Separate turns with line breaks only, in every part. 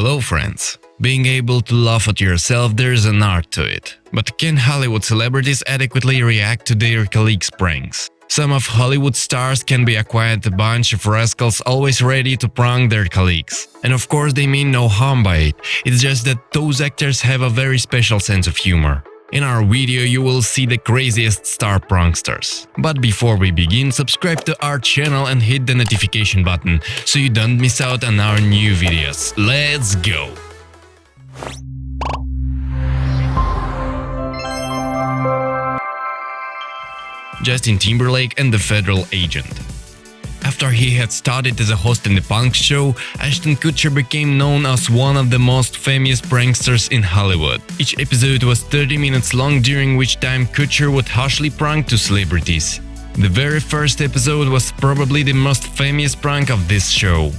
Hello friends! Being able to laugh at yourself, there's an art to it. But can Hollywood celebrities adequately react to their colleagues' pranks? Some of Hollywood stars can be a quiet bunch of rascals always ready to prank their colleagues. And of course they mean no harm by it, it's just that those actors have a very special sense of humor. In our video you will see the craziest star pranksters. But before we begin, subscribe to our channel and hit the notification button, so you don't miss out on our new videos. Let's go! Justin Timberlake and the Federal Agent. After he had started as a host in the punk show, Ashton Kutcher became known as one of the most famous pranksters in Hollywood. Each episode was 30 minutes long, during which time Kutcher would harshly prank two celebrities. The very first episode was probably the most famous prank of this show.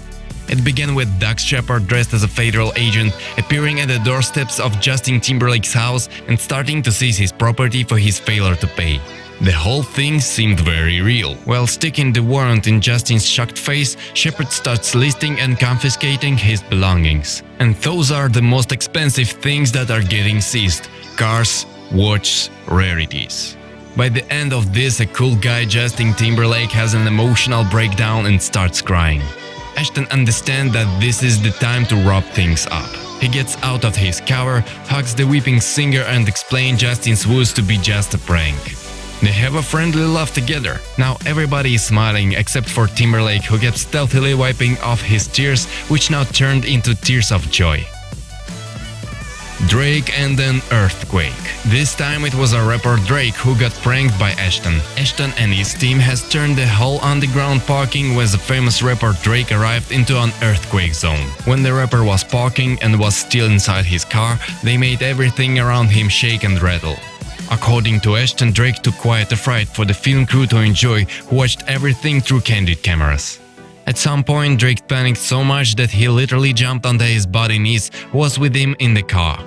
It began with Doug Shepard dressed as a federal agent, appearing at the doorsteps of Justin Timberlake's house and starting to seize his property for his failure to pay. The whole thing seemed very real. While sticking the warrant in Justin's shocked face, Shepard starts listing and confiscating his belongings. And those are the most expensive things that are getting seized: cars, watches, rarities. By the end of this, a cool guy Justin Timberlake has an emotional breakdown and starts crying. Ashton understands that this is the time to wrap things up. He gets out of his car, hugs the weeping singer and explains Justin's woes to be just a prank. They have a friendly laugh together. Now everybody is smiling except for Timberlake, who kept stealthily wiping off his tears, which now turned into tears of joy. Drake and an earthquake. This time it was a rapper Drake who got pranked by Ashton. Ashton and his team has turned the whole underground parking where the famous rapper Drake arrived into an earthquake zone. When the rapper was parking and was still inside his car, they made everything around him shake and rattle. According to Ashton, Drake took quite a fright for the film crew to enjoy, who watched everything through candid cameras. At some point, Drake panicked so much that he literally jumped onto his buddy niece, who was with him in the car.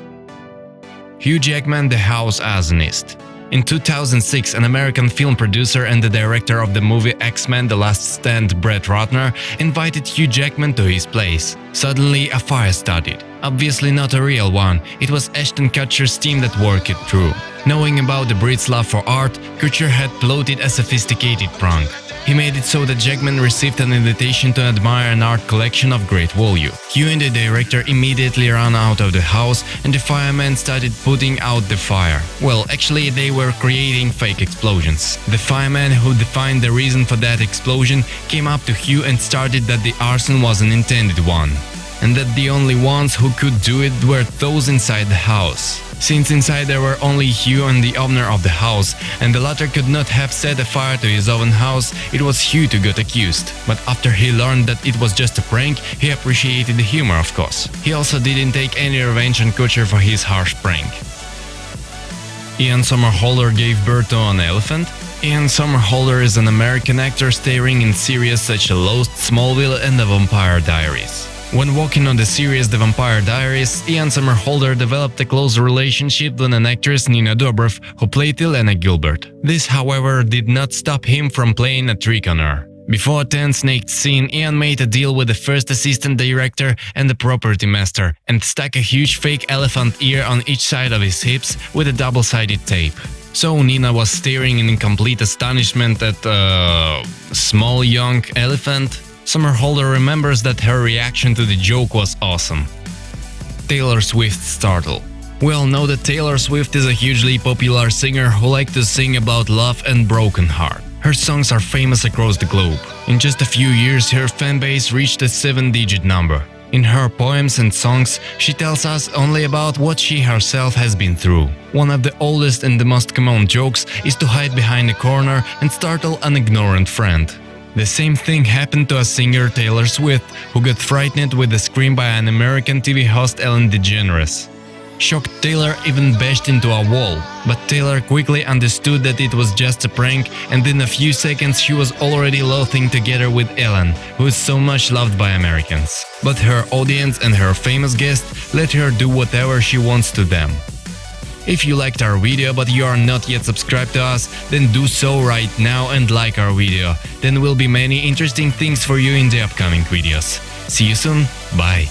Hugh Jackman, the house arsonist. In 2006, an American film producer and the director of the movie X-Men: The Last Stand, Brett Ratner, invited Hugh Jackman to his place. Suddenly, a fire started. Obviously not a real one, it was Ashton Kutcher's team that worked it through. Knowing about the Brits' love for art, Kutcher had plotted a sophisticated prank. He made it so that Jackman received an invitation to admire an art collection of great value. Hugh and the director immediately ran out of the house and the firemen started putting out the fire. Well, actually they were creating fake explosions. The fireman who defined the reason for that explosion came up to Hugh and started that the arson was an intended one, and that the only ones who could do it were those inside the house. Since inside there were only Hugh and the owner of the house, and the latter could not have set a fire to his own house, it was Hugh who got accused. But after he learned that it was just a prank, he appreciated the humor, of course. He also didn't take any revenge on Kutcher for his harsh prank. Ian Somerhalder gave birth to an elephant. Ian Somerhalder is an American actor starring in series such as Lost, Smallville and The Vampire Diaries. When working on the series The Vampire Diaries, Ian Somerhalder developed a close relationship with an actress, Nina Dobrev, who played Elena Gilbert. This, however, did not stop him from playing a trick on her. Before a tense naked scene, Ian made a deal with the first assistant director and the property master and stuck a huge fake elephant ear on each side of his hips with a double-sided tape. So Nina was staring in complete astonishment at a small young elephant. Somerhalder remembers that her reaction to the joke was awesome. Taylor Swift startle. We all know that Taylor Swift is a hugely popular singer who likes to sing about love and broken heart. Her songs are famous across the globe. In just a few years, her fanbase reached a 7-digit number. In her poems and songs, she tells us only about what she herself has been through. One of the oldest and the most common jokes is to hide behind a corner and startle an ignorant friend. The same thing happened to a singer, Taylor Swift, who got frightened with a scream by an American TV host, Ellen DeGeneres. Shocked, Taylor even bashed into a wall, but Taylor quickly understood that it was just a prank, and in a few seconds she was already laughing together with Ellen, who is so much loved by Americans. But her audience and her famous guests let her do whatever she wants to them. If you liked our video but you are not yet subscribed to us, then do so right now and like our video. Then will be many interesting things for you in the upcoming videos. See you soon, bye!